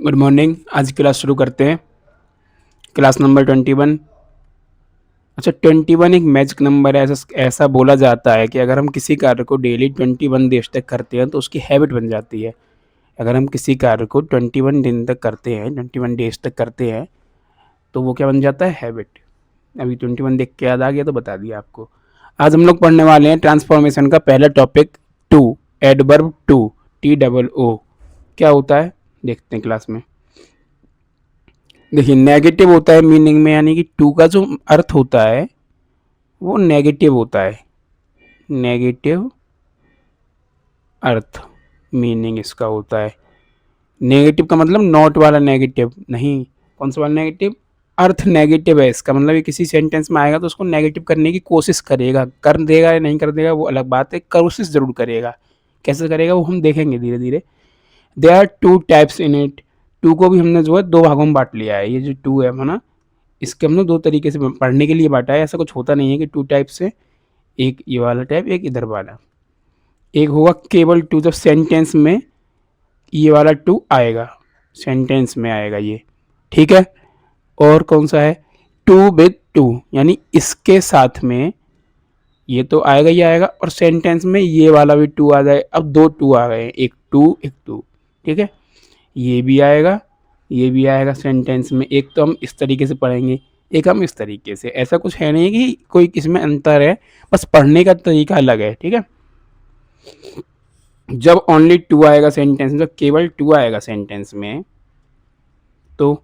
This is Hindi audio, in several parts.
Good morning. आज की क्लास शुरू करते हैं। Class number 21। अच्छा, 21 एक मैजिक नंबर है। ऐसा बोला जाता है कि अगर हम किसी कार्य को डेली 21 डेज तक करते हैं तो उसकी हैबिट बन जाती है। अगर हम किसी कार्य को 21 दिन तक करते हैं, 21 डेज तक करते हैं, तो वो क्या बन जाता है? हैबिट। अभी 21 देख के याद आ गया तो बता दिया आपको। आज हम लोग पढ़ने वाले हैं ट्रांसफॉर्मेशन का पहला topic, too. Adverb too, TOO क्या होता है देखते हैं क्लास में। देखिए, नेगेटिव होता है मीनिंग में, यानी कि टू का जो अर्थ होता है वो नेगेटिव होता है। नेगेटिव अर्थ मीनिंग इसका होता है। नेगेटिव का मतलब नॉट वाला नेगेटिव नहीं। कौन सा वाला नेगेटिव? अर्थ नेगेटिव है इसका मतलब ये किसी सेंटेंस में आएगा तो उसको नेगेटिव करने की कोशिश करेगा। कर देगा या नहीं कर देगा वो अलग बात है, कोशिश जरूर करेगा। कैसे करेगा वो हम देखेंगे धीरे धीरे। There are two types in it. Too को भी हमने जो है दो भागों में बांट लिया है। ये जो टू है ना, इसके हमने दो तरीके से पढ़ने के लिए बांटा है। ऐसा कुछ होता नहीं है कि टू टाइप से, एक ये वाला टाइप, एक इधर वाला। एक होगा केवल टू, जब सेंटेंस में ये वाला टू आएगा, सेंटेंस में आएगा ये, ठीक है। और कौन सा है? टू विद टू, यानी इसके साथ में ये तो आएगा ही आएगा, और सेंटेंस में ये वाला भी टू आ जाए। अब दो टू आ गए, एक टू एक टू, ठीक है। ये भी आएगा, ये भी आएगा सेंटेंस में। एक तो हम इस तरीके से पढ़ेंगे, एक हम इस तरीके से। ऐसा कुछ है नहीं कि कोई इसमें अंतर है, बस पढ़ने का तरीका अलग है, ठीक है। जब ओनली टू आएगा सेंटेंस में, जब केवल टू आएगा सेंटेंस में, तो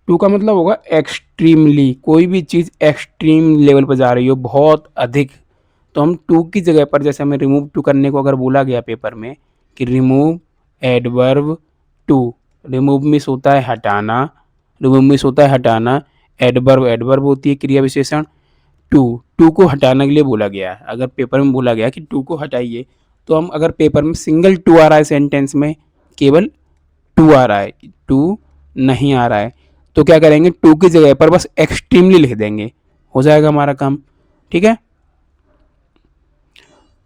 टू का मतलब होगा एक्सट्रीमली। कोई भी चीज़ एक्सट्रीम लेवल पर जा रही हो, बहुत अधिक, तो हम टू की जगह पर, जैसे हमें रिमूव टू करने को अगर बोला गया पेपर में कि रिमूव एडवर्ब टू, रिमूव मिस होता है हटाना, रिमूव मिस होता है हटाना, एडवर्ब एडवर्ब होती है क्रिया विशेषण। टू, टू को हटाने के लिए बोला गया है। अगर पेपर में बोला गया कि टू को हटाइए, तो हम अगर पेपर में सिंगल टू आ रहा है सेंटेंस में, केवल टू आ रहा है, टू नहीं आ रहा है, तो क्या करेंगे? टू की जगह पर बस एक्सट्रीमली लिख देंगे, हो जाएगा हमारा काम, ठीक है।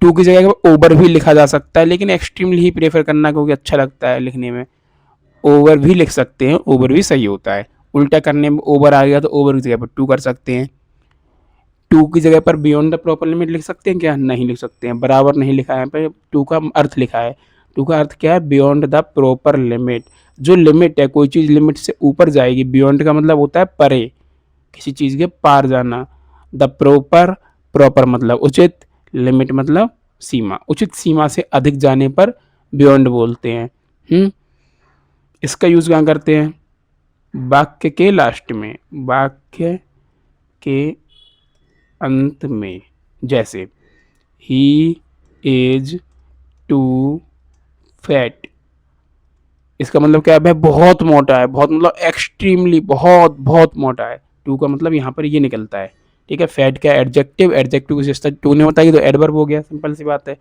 टू की जगह पर ओवर भी लिखा जा सकता है, लेकिन एक्सट्रीमली ही प्रेफर करना क्योंकि अच्छा लगता है लिखने में। ओवर भी लिख सकते हैं, ओवर भी सही होता है। उल्टा करने में ओवर आ गया तो ओवर की जगह पर टू कर सकते हैं। टू की जगह पर बियॉन्ड द प्रॉपर लिमिट लिख सकते हैं क्या? नहीं लिख सकते हैं, बराबर नहीं लिखा है यहाँ पे। टू का अर्थ लिखा है, टू का अर्थ क्या है? Beyond the proper limit. जो लिमिट है, कोई चीज़ लिमिट से ऊपर जाएगी। बियॉन्ड का मतलब होता है परे, किसी चीज़ के पार जाना। द प्रॉपर, प्रॉपर मतलब उचित, लिमिट मतलब सीमा। उचित सीमा से अधिक जाने पर बियॉन्ड बोलते हैं। इसका यूज़ कहाँ करते हैं? वाक्य के लास्ट में, वाक्य के अंत में। जैसे ही इज टू फैट, इसका मतलब क्या है? बहुत मोटा है, बहुत मतलब एक्सट्रीमली बहुत बहुत मोटा है। टू का मतलब यहाँ पर ये निकलता है, ठीक है। फैट क्या? एडजेक्टिव, एडजेक्टिव की विशेषता टू ने बताई तो एडवर्ब हो गया, सिंपल सी बात है।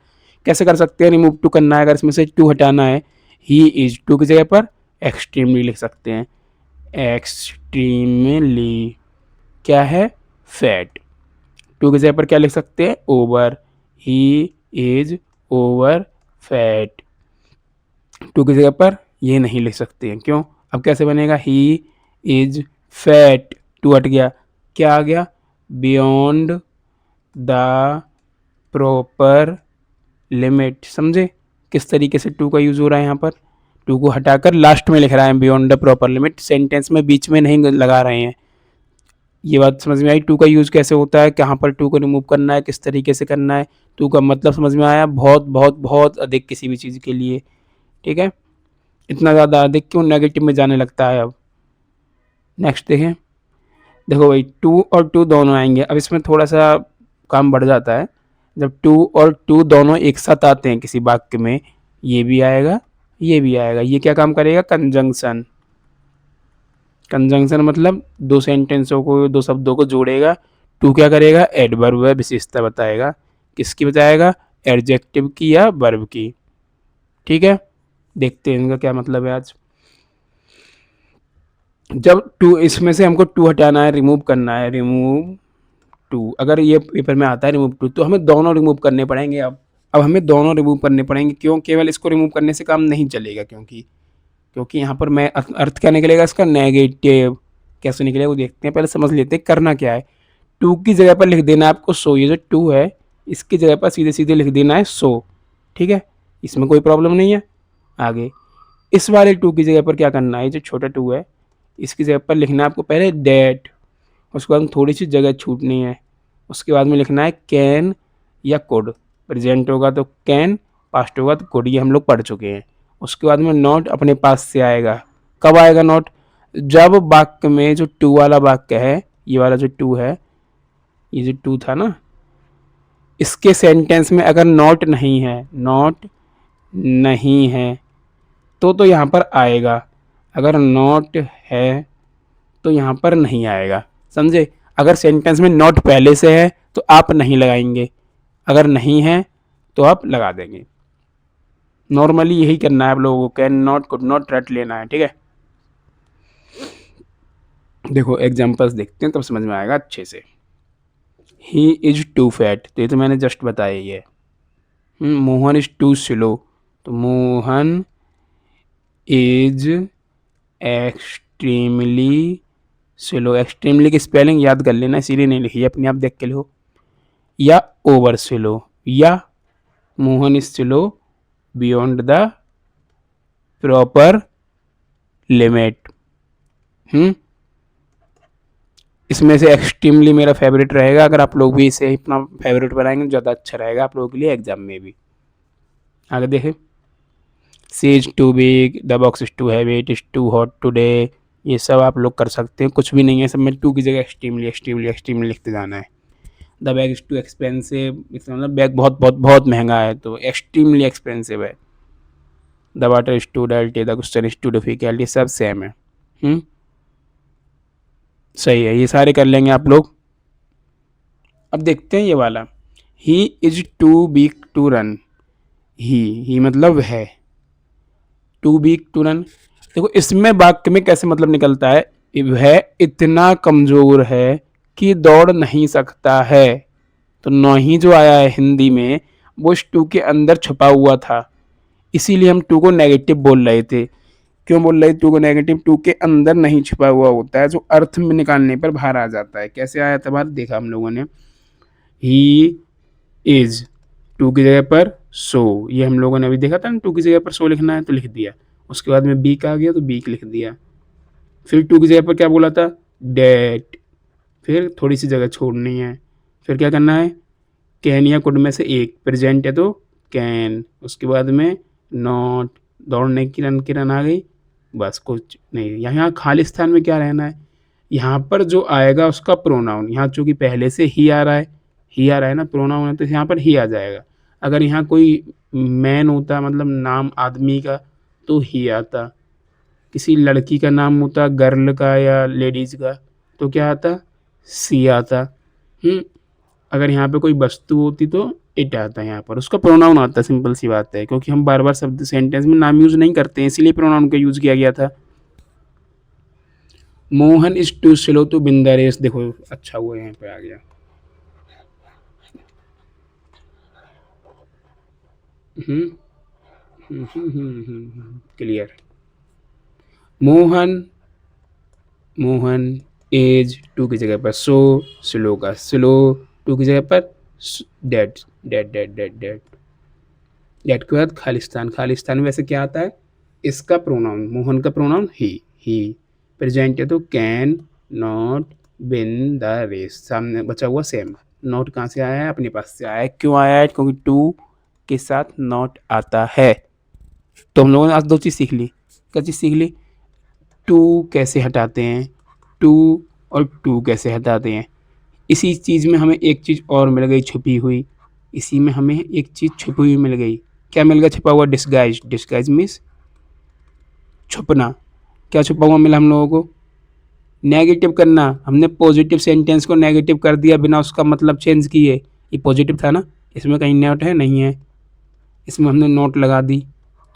कैसे कर सकते हैं? रिमूव टू करना है, अगर इसमें से टू हटाना है, ही इज टू की जगह पर एक्सट्रीमली लिख सकते हैं। एक्सट्रीमली क्या है? फैट। टू की जगह पर क्या लिख सकते हैं? Over, he is over fat. Too की जगह पर ये नहीं लिख सकते हैं, क्यों? अब कैसे बनेगा? ही इज फैट, टू हट गया, क्या आ गया? Beyond the proper limit. समझे किस तरीके से टू का यूज हो रहा है? यहाँ पर टू को हटाकर लास्ट में लिख रहा है beyond the proper limit, sentence में बीच में नहीं लगा रहे हैं। ये बात समझ में आई? टू का यूज़ कैसे होता है, कहाँ पर टू को रिमूव करना है, किस तरीके से करना है। टू का मतलब समझ में आया? बहुत बहुत बहुत अधिक किसी भी चीज़ के लिए, ठीक है। इतना ज़्यादा अधिक क्यों नेगेटिव में जाने लगता है। अब नेक्स्ट देखें। देखो भाई, टू और टू दोनों आएंगे। अब इसमें थोड़ा सा काम बढ़ जाता है। जब टू और टू दोनों एक साथ आते हैं किसी वाक्य में, ये भी आएगा, ये भी आएगा। ये क्या काम करेगा? कंजंक्शन। कंजंक्शन मतलब दो सेंटेंसों को, दो शब्दों को जोड़ेगा। टू क्या करेगा? एडवर्ब है, विशेषता बताएगा। किसकी बताएगा? एडजेक्टिव की या वर्ब की, ठीक है। देखते हैं इनका क्या मतलब है आज। जब टू, इसमें से हमको टू हटाना है, रिमूव करना है, रिमूव टू, अगर ये पेपर में आता है रिमूव टू, तो हमें दोनों रिमूव करने पड़ेंगे। अब हमें दोनों रिमूव करने पड़ेंगे। क्यों? केवल इसको रिमूव करने से काम नहीं चलेगा, क्योंकि क्योंकि यहाँ पर मैं अर्थ क्या निकलेगा इसका, नेगेटिव। कैसे निकलेगा वो देखते हैं, पहले समझ लेते हैं करना क्या है। टू की जगह पर लिख देना है आपको सो, ये जो टू है इसकी जगह पर सीधे सीधे लिख देना है सो, ठीक है, इसमें कोई प्रॉब्लम नहीं है। आगे इस वाले टू की जगह पर क्या करना है, जो छोटा टू है इसकी जगह पर लिखना है आपको पहले डेट, उसके बाद थोड़ी सी जगह छूटनी है, उसके बाद में लिखना है कैन या कुड। प्रेजेंट होगा तो कैन, पास्ट होगा तो कुड, ये हम लोग पढ़ चुके हैं। उसके बाद में नॉट अपने पास से आएगा। कब आएगा नॉट, जब वाक्य में जो टू वाला वाक्य है, ये वाला जो टू है, ये जो टू था ना, इसके सेंटेंस में अगर नॉट नहीं है, नॉट नहीं है तो यहाँ पर आएगा, अगर नॉट है तो यहाँ पर नहीं आएगा, समझे। अगर सेंटेंस में नॉट पहले से है तो आप नहीं लगाएंगे, अगर नहीं है तो आप लगा देंगे। नॉर्मली यही करना है आप लोगों को, कैन नॉट कुड नॉट रट लेना है, ठीक है। देखो एग्जांपल्स देखते हैं तब समझ में आएगा अच्छे से। ही इज टू फैट, तो ये तो मैंने जस्ट बताया ही है। मोहन इज टू स्लो, तो Mohan is extremely slow. Extremely की स्पेलिंग याद कर लेना, इसीलिए नहीं लिखी है, अपने आप देख के लो। या ओवर स्लो, या Mohan is slow beyond the proper limit. इसमें से एक्सट्रीमली मेरा फेवरेट रहेगा, अगर आप लोग भी इसे अपना फेवरेट बनाएंगे तो ज़्यादा अच्छा रहेगा आप लोगों के लिए एग्जाम में भी। आगे देखें, she is too big, the box is too heavy, it is too hot today, ये सब आप लोग कर सकते हैं, कुछ भी नहीं है, सब में टू की जगह एक्सट्रीमली एक्सट्रीमली एक्सट्रीमली लिखते जाना है। The bag is too expensive, इसका मतलब बैग बहुत बहुत बहुत महंगा है, तो एक्सट्रीमली एक्सपेंसिव है। The water is too dirty, the question is too difficult, ये सब सेम है। सही है, ये सारे कर लेंगे आप लोग। अब देखते हैं ये वाला, he is too big to run. He मतलब है, टू बिग टू रन। देखो इसमें वाक्य में कैसे मतलब निकलता है, वह इतना कमजोर है कि दौड़ नहीं सकता है, तो नहीं जो आया है हिंदी में वो इस टू के अंदर छुपा हुआ था, इसीलिए हम टू को नेगेटिव बोल रहे थे। क्यों बोल रहे टू को नेगेटिव, टू के अंदर नहीं छिपा हुआ होता है, जो अर्थ में निकालने पर बाहर आ जाता है। कैसे आया था बाहर, देखा हम लोगों ने, ही इज, टू की जगह पर सो, ये हम लोगों ने अभी देखा था ना, टू की जगह पर सो लिखना है तो लिख दिया, उसके बाद में बीक आ गया तो बीक लिख दिया। फिर टू की जगह पर क्या बोला था, डेट, फिर थोड़ी सी जगह छोड़नी है, फिर क्या करना है, कैन या कुड में से एक, प्रेजेंट है तो कैन, उसके बाद में नॉट, दौड़ने की रन आ गई, बस कुछ नहीं। यहाँ खाली स्थान में क्या रहना है, यहाँ पर जो आएगा उसका प्रोनाउन, यहाँ चूँकि पहले से ही आ रहा है, ही आ रहा है ना, प्रोनाउन है तो यहाँ पर ही आ जाएगा। अगर यहाँ कोई मैन होता, मतलब नाम आदमी का, तो ही आता, किसी लड़की का नाम होता, गर्ल का या लेडीज़ का, तो क्या आता, सी आता। अगर यहाँ पे कोई वस्तु होती तो इट आता है, यहाँ पर उसका प्रोनाउन आता है, सिंपल सी बात है, क्योंकि हम बार बार शब्द सेंटेंस में नाम यूज़ नहीं करते हैं, इसीलिए प्रोनाउन का यूज़ किया गया था। Mohan is too slow to win the race, देखो अच्छा हुआ यहाँ पे आ गया। Clear. Mohan, Mohan as, too की जगह पर सो, स्लो का स्लो, टू की जगह पर that, that that that that, that के बाद खालिस्तान, खालिस्तान में वैसे क्या आता है, इसका प्रोनाउन, मोहन का प्रोनाउन ही, प्रेजेंट है तो can not win the race, सामने बचा हुआ सेम। नॉट कहाँ से आया है, अपने पास से आया है। क्यों आया है, क्योंकि टू के साथ नॉट आता है। तो हम लोगों ने आज दो चीज़ सीख ली। क्या चीज़ सीख ली, टू कैसे हटाते हैं, टू और टू कैसे हटाते हैं। इसी चीज़ में हमें एक चीज़ और मिल गई छुपी हुई, इसी में हमें एक चीज़ छुपी हुई मिल गई। क्या मिल गया छुपा हुआ, डिस्गाइज, डिस्गाइज मीन्स छुपना। क्या छुपा हुआ मिला हम लोगों को, नेगेटिव करना। हमने पॉजिटिव सेंटेंस को नेगेटिव कर दिया बिना उसका मतलब चेंज किए, ये पॉजिटिव था ना, इसमें कहीं नोट है, नहीं है, इसमें हमने नोट लगा दी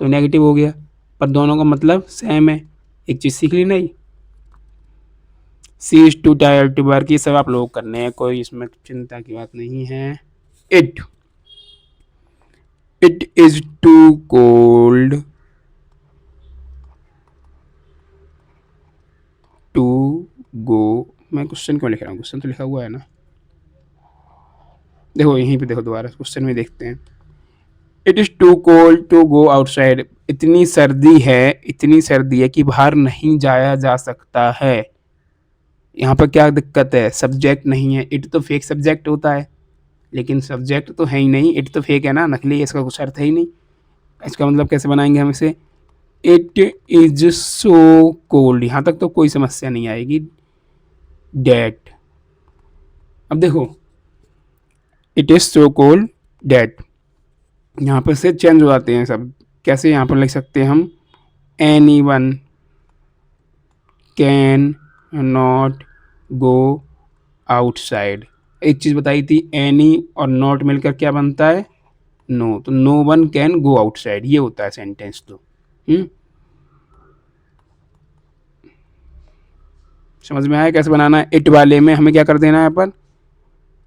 तो नेगेटिव हो गया, पर दोनों का मतलब सेम है। एक चीज़ सीख ली नहीं, she is too tired to work, ये सब आप लोग करने हैं, कोई इसमें चिंता की बात नहीं है। It, it is too cold to go, मैं क्वेश्चन क्यों लिख रहा हूँ, क्वेश्चन तो लिखा हुआ है ना, देखो यहीं पे देखो दोबारा क्वेश्चन में देखते हैं। It is too cold to go outside, इतनी सर्दी है कि बाहर नहीं जाया जा सकता है। यहाँ पर क्या दिक्कत है, सब्जेक्ट नहीं है, इट तो फेक सब्जेक्ट होता है, लेकिन सब्जेक्ट तो है ही नहीं, इट तो फेक है ना, नकली है, इसका कुछ अर्थ है ही नहीं। इसका मतलब कैसे बनाएंगे हम इसे, इट इज सो कोल्ड, यहाँ तक तो कोई समस्या नहीं आएगी। डेट, अब देखो it is so cold that, यहाँ पर से चेंज हो जाते हैं सब, कैसे यहाँ पर लिख सकते हैं हम, any one can not go outside. एक चीज़ बताई थी, एनी और नॉट मिलकर क्या बनता है, नो, तो no one can go outside, ये होता है सेंटेंस। तो समझ में आया कैसे बनाना है। इट वाले में हमें क्या कर देना है यहाँ पर,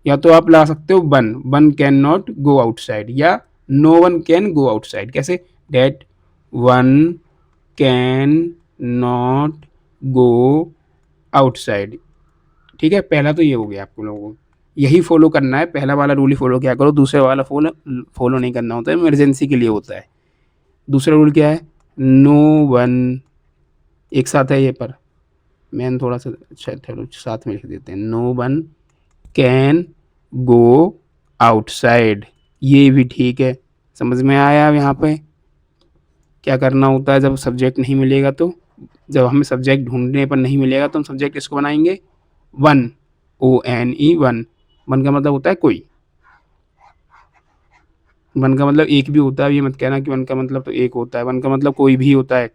या तो आप ला सकते हो one can not go outside, या no one can go outside. कैसे, that one can not go outside. ठीक है, पहला तो ये हो गया, आपको लोगों को यही फॉलो करना है, पहला वाला रूल ही फॉलो किया करो, दूसरे वाला फॉलो नहीं करना होता है, इमरजेंसी के लिए होता है। दूसरा रूल क्या है, नो वन, एक साथ है ये, पर मैंने थोड़ा सा साथ में लिख देते हैं, no one can go outside, ये भी ठीक है। समझ में आया अब यहाँ पे क्या करना होता है जब सब्जेक्ट नहीं मिलेगा, तो जब हमें सब्जेक्ट ढूंढने पर नहीं मिलेगा तो हम सब्जेक्ट किसको बनाएंगे, वन, ONE, वन। वन का मतलब होता है कोई, वन का मतलब एक भी होता है, ये मत कहना कि वन का मतलब तो एक होता है, वन का मतलब कोई भी होता है।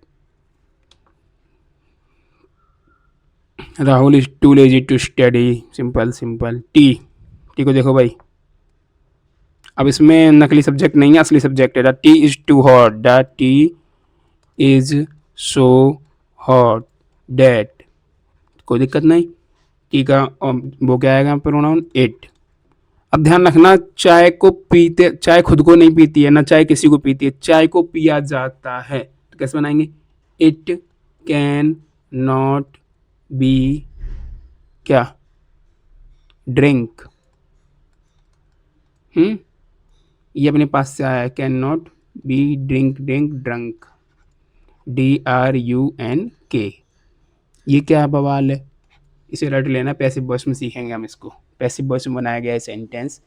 Rahul is too lazy to study, simple simple. Tea, tea को देखो भाई, अब इसमें नकली सब्जेक्ट नहीं है, असली सब्जेक्ट है। The tea is too hot, the tea is so hot that, कोई दिक्कत नहीं। टी का वो क्या आएगा प्रोनाउन, इट। अब ध्यान रखना, चाय को पीते, चाय खुद को नहीं पीती है ना, चाय किसी को पीती है, चाय को पिया जाता है, तो कैसे बनाएंगे, इट कैन नॉट बी क्या, ड्रिंक। ये अपने पास से आया, can not be drink, drunk, DRUNK। ये क्या बवाल है, इसे रट लेना, पैसिव वॉइस में सीखेंगे हम इसको। पैसिव वॉइस में बनाया गया है सेंटेंस,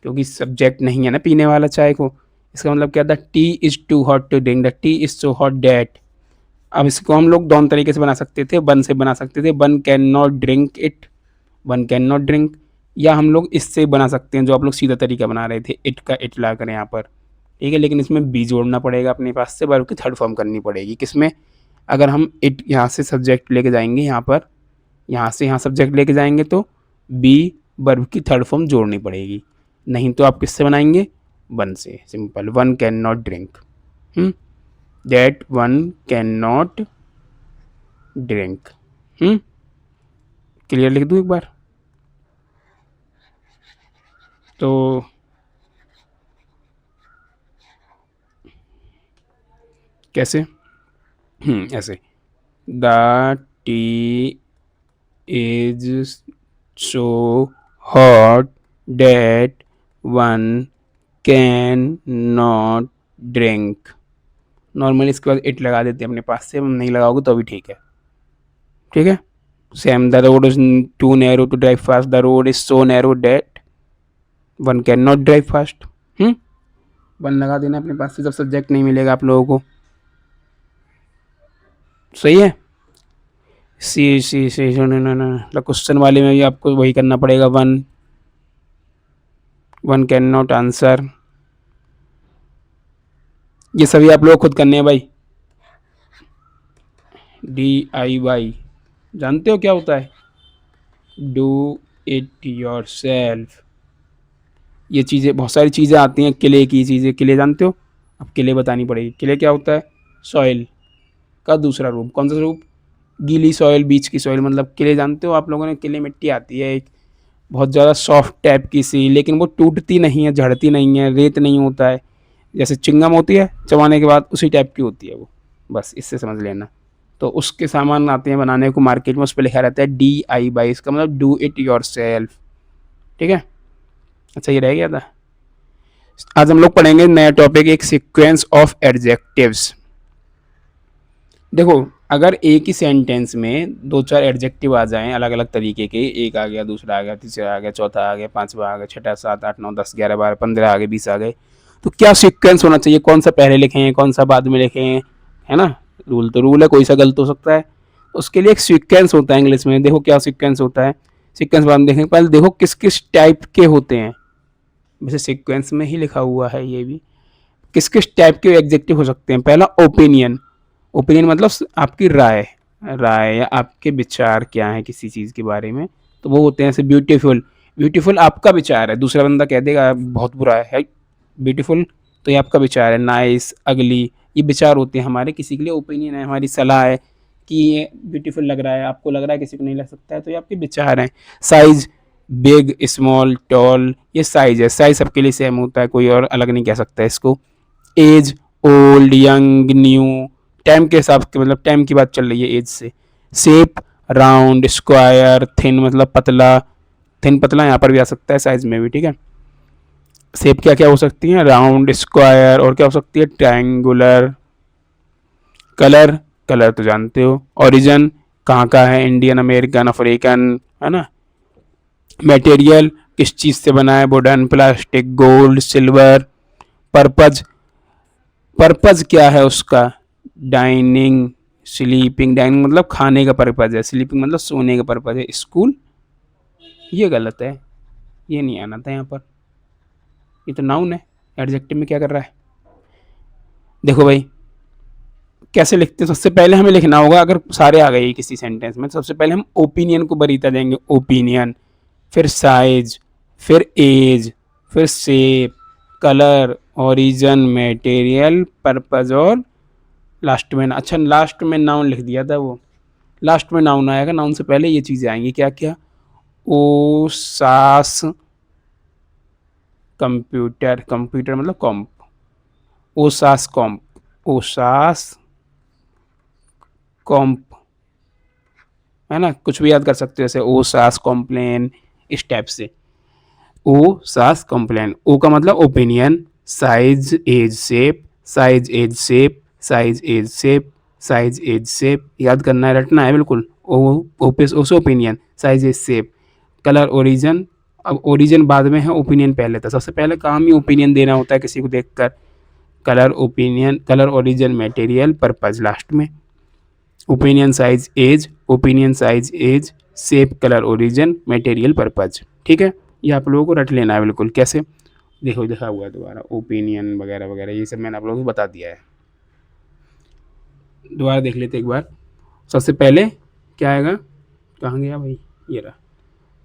क्योंकि सब्जेक्ट नहीं है ना पीने वाला चाय को। इसका मतलब क्या था, tea is too hot to drink, the tea is so hot that. अब इसको हम लोग दोनों तरीके से बना सकते थे, वन से बना सकते थे, one can not drink it, one can not drink, या हम लोग इससे बना सकते हैं जो आप लोग सीधा तरीका बना रहे थे, इट का इट ला कर यहाँ पर। ठीक है, लेकिन इसमें बी जोड़ना पड़ेगा अपने पास से, वर्ब की थर्ड फॉर्म करनी पड़ेगी। किसमें, अगर हम इट यहाँ से सब्जेक्ट लेके जाएंगे, यहाँ पर यहाँ से यहाँ सब्जेक्ट लेके जाएंगे तो बी वर्ब की थर्ड फॉर्म जोड़नी पड़ेगी, नहीं तो आप किससे बनाएंगे, वन से, सिंपल। One can not drink, that one can not drink. Clear लिख दूँ एक बार, तो कैसे, ऐसे, the tea is so hot that one can not drink. Normally इसके बाद इट लगा देते हैं अपने पास से, नहीं लगाओगे तो भी ठीक है। ठीक है, same, the road is too narrow to drive fast, the road is so narrow that one can not drive fast. One लगा देना अपने पास से जब सब्जेक्ट नहीं मिलेगा आप लोगों को। सही है, सी क्वेश्चन वाले में भी आपको वही करना पड़ेगा, one, one can not answer. ये सभी आप लोग खुद करने हैं भाई। DIY जानते हो क्या होता है, डू इट योर सेल्फ। ये चीज़ें, बहुत सारी चीज़ें आती हैं, किले की चीज़ें, किले जानते हो, अब किले बतानी पड़ेगी। किले क्या होता है, सॉइल का दूसरा रूप, कौन सा रूप, गीली सॉइल, बीच की सॉइल, मतलब किले जानते हो आप लोगों ने, किले मिट्टी आती है एक बहुत ज़्यादा सॉफ्ट टाइप की सी, लेकिन वो टूटती नहीं है, झड़ती नहीं है, रेत नहीं होता है, जैसे चिंगम होती है चबाने के बाद उसी टाइप की होती है वो, बस इससे समझ लेना। तो उसके सामान आते हैं बनाने को मार्केट में, उस पर लिखा रहता है DIY, इसका मतलब डू इट योर सेल्फ। ठीक है, अच्छा ये रह गया था। आज हम लोग पढ़ेंगे नया टॉपिक, एक सीक्वेंस ऑफ एडजेक्टिव्स। देखो, अगर एक ही सेंटेंस में दो चार एडजेक्टिव आ जाएं अलग अलग तरीके के, एक आ गया, दूसरा आ गया, तीसरा आ गया, चौथा आ गया, पांचवा आ गया, छठा, 7, 8, 9, 10, 11, 12, 15 आ गए, 20 आ गए, तो क्या सीक्वेंस होना चाहिए, कौन सा पहले लिखें कौन सा बाद में लिखें, है ना। रूल तो रूल है, कोई सा गलत हो सकता है। उसके लिए एक सीक्वेंस होता है इंग्लिश में। देखो क्या सीक्वेंस होता है, सीक्वेंस बाद में देखेंगे, पहले देखो किस किस टाइप के होते हैं। वैसे सीक्वेंस में ही लिखा हुआ है ये भी, किस किस टाइप के एडजेक्टिव हो सकते हैं। पहला ओपिनियन, ओपिनियन मतलब आपकी राय, राय या आपके विचार क्या है किसी चीज़ के बारे में, तो वो होते हैं। जैसे ब्यूटीफुल, ब्यूटीफुल आपका विचार है, दूसरा बंदा कह देगा बहुत बुरा है ब्यूटीफुल, तो ये आपका विचार है। नाइस, अगली, ये विचार होते हैं हमारे, किसी के लिए ओपिनियन है, हमारी सलाह है कि ये ब्यूटीफुल लग रहा है, आपको लग रहा है, किसी को नहीं लग सकता है, तो ये आपके विचार हैं। साइज, बिग, स्मॉल, टॉल, ये साइज है, साइज सबके लिए सेम होता है, कोई और अलग नहीं कह सकता इसको। Age, old, young, new, time के हिसाब से, मतलब टाइम की बात चल रही है एज से। शेप, राउंड, स्क्वायर, थिन मतलब पतला, थिन पतला यहाँ पर भी आ सकता है साइज में भी। ठीक है, शेप क्या क्या हो सकती है, राउंड, स्क्वायर, और क्या हो सकती है, ट्रायंगुलर। कलर, कलर तो जानते हो। ओरिजिन, कहाँ का है, इंडियन, अमेरिकन, अफ्रीकन, है ना। मटेरियल, किस चीज़ से बना है, wooden, plastic, gold, silver. Purpose, purpose क्या है उसका, डाइनिंग, स्लीपिंग, डाइनिंग मतलब खाने का पर्पज है, स्लीपिंग मतलब सोने का पर्पज है। स्कूल, ये गलत है, ये नहीं आना था यहाँ पर, ये तो नाउन है, एडजेक्टिव में क्या कर रहा है। देखो भाई कैसे लिखते हैं, सबसे पहले हमें लिखना होगा, अगर सारे आ गए किसी सेंटेंस में, तो सबसे पहले हम ओपिनियन को बरीता देंगे, ओपिनियन, फिर साइज, फिर एज, फिर shape, colour, origin, material, purpose, और लास्ट में, अच्छा लास्ट में नाउन लिख दिया था वो, लास्ट में नाउन आएगा, नाउन से पहले ये चीज़ें आएंगी, क्या क्या, ओ सास कंप्यूटर, कंप्यूटर मतलब कॉम्प, ओ सास कॉम्प, ओ सास कॉम्प, है ना, कुछ भी याद कर सकते हो जैसे ओ सास कॉम्प्लेन, इस टाइप से। ओ सास कॉम्प्लेन, ओ का मतलब opinion, size, age, shape, size, age, shape, size, age, shape, size, age, shape, याद करना है, रटना है बिल्कुल। ओ ओपिस ओसो opinion, size, age, shape. Colour, origin, अब ओरिजिन बाद में है, ओपिनियन पहले था, सबसे पहले काम ही ओपिनियन देना होता है किसी को देखकर। Colour, opinion, colour, origin, material, purpose last में। Opinion, size, age, opinion, size, age, shape, colour, origin, material, purpose. ठीक है, ये आप लोगों को रट लेना है बिल्कुल। कैसे, देखो लिखा हुआ है दोबारा, ओपिनियन वगैरह वगैरह, ये सब मैंने आप लोगों को बता दिया है, दोबारा देख लेते एक बार। सबसे पहले क्या आएगा, कहाँ गया भाई, ये रहा,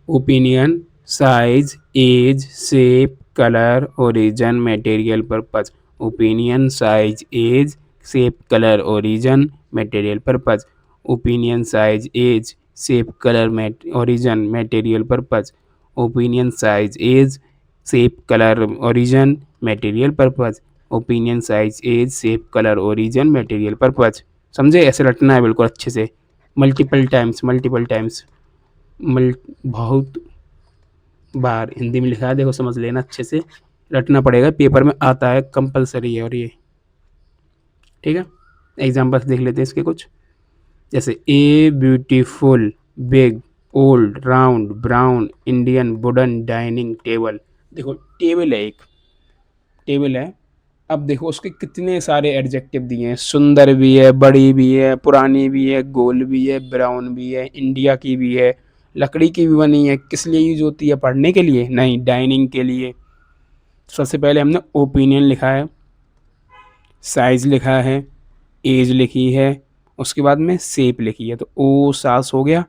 opinion, size, age, shape, colour, origin, material, purpose. Opinion, size, age, shape, colour, origin, material, purpose. Opinion, size, age, shape, colour, origin, material, purpose. Opinion, size, age, shape, colour, origin, material, purpose. Opinion, size, age, shape, colour, origin, material, purpose. समझे, ऐसे रटना है बिल्कुल अच्छे से, मल्टीपल टाइम्स, मल्टीपल टाइम्स, बहुत बार हिंदी में लिखा है, देखो समझ लेना, अच्छे से रटना पड़ेगा, पेपर में आता है, कंपलसरी है, और ये ठीक है। एग्जाम्पल्स देख लेते हैं इसके कुछ, जैसे a beautiful, big, old, round, brown, Indian, wooden, dining table. देखो टेबल है, एक टेबल है, अब देखो उसके कितने सारे एडजेक्टिव दिए हैं, सुंदर भी है, बड़ी भी है, पुरानी भी है, गोल भी है, ब्राउन भी है, इंडिया की भी है, लकड़ी की भी बनी है, किस लिए यूज होती है, पढ़ने के लिए नहीं, डाइनिंग के लिए। सबसे पहले हमने ओपिनियन लिखा है, साइज लिखा है, एज लिखी है, उसके बाद में शेप लिखी है, तो ओ सास हो गया।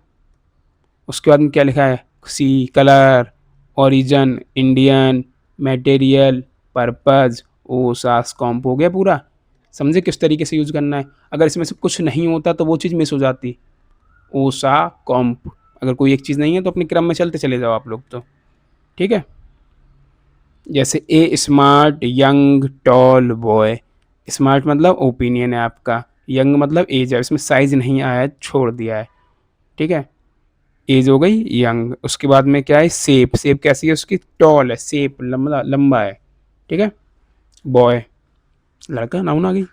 उसके बाद में क्या लिखा है, C, colour, origin, Indian, material, purpose, O सास कॉम्प हो गया पूरा। समझे किस तरीके से यूज करना है, अगर इसमें से कुछ नहीं होता तो वो चीज़ मिस हो जाती। ओ सा कॉम्प, अगर कोई एक चीज़ नहीं है तो अपने क्रम में चलते चले जाओ आप लोग, तो ठीक है। जैसे a smart, young, tall, boy, smart मतलब ओपिनियन है आपका, यंग मतलब एज है, इसमें साइज नहीं आया है, छोड़ दिया है, ठीक है। एज हो गई यंग। उसके बाद में क्या है, शेप, शेप कैसी है उसकी, टॉल है, शेप लंबा लंबा है, ठीक है। बॉय लड़का, नाउन आ गई।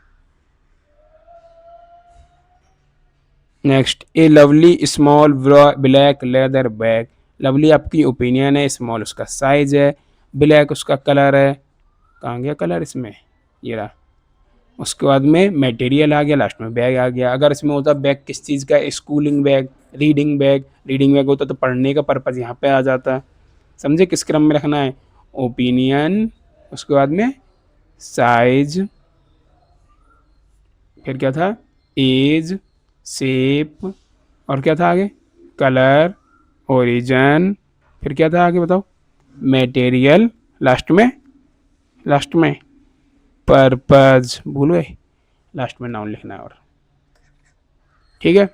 नेक्स्ट, ए lovely small black leather bag. Lovely आपकी ओपिनियन है, स्मॉल उसका साइज है, ब्लैक उसका कलर है, कहाँ गया कलर इसमें, ये रहा। उसके बाद में मटेरियल आ गया, लास्ट में बैग आ गया। अगर इसमें होता बैग किस चीज़ का, schooling bag, reading bag, reading bag होता तो पढ़ने का पर्पज़ यहाँ पे आ जाता। समझे किस क्रम में रखना है, ओपिनियन, उसके बाद में साइज, फिर क्या था, एज, शेप, और क्या था आगे, कलर, ओरिजन, फिर क्या था आगे बताओ, मटेरियल, लास्ट में पर्पज, भूल गए, लास्ट में नाउन लिखना है। और ठीक है,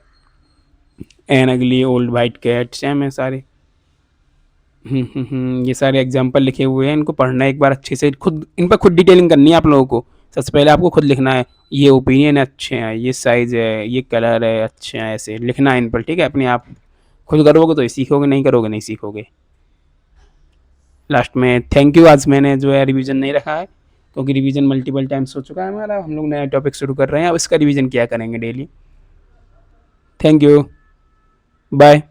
एन अगली ओल्ड वाइट कैट, सेम है सारे। ये सारे एग्जाम्पल लिखे हुए हैं, इनको पढ़ना है एक बार अच्छे से, खुद इन पर खुद डिटेलिंग करनी है आप लोगों को। सबसे पहले आपको खुद लिखना है, ये ओपिनियन है अच्छे हैं, ये साइज है, ये कलर है अच्छे हैं, ऐसे लिखना है इन पर, ठीक है। अपने आप खुद करोगे तो सीखोगे, नहीं करोगे नहीं सीखोगे। लास्ट में थैंक यू। आज मैंने जो है रिवीजन नहीं रखा है, क्योंकि रिवीजन मल्टीपल टाइम्स हो चुका है हमारा, हम लोग नया टॉपिक शुरू कर रहे हैं, अब इसका रिवीजन क्या करेंगे डेली। Thank you, bye.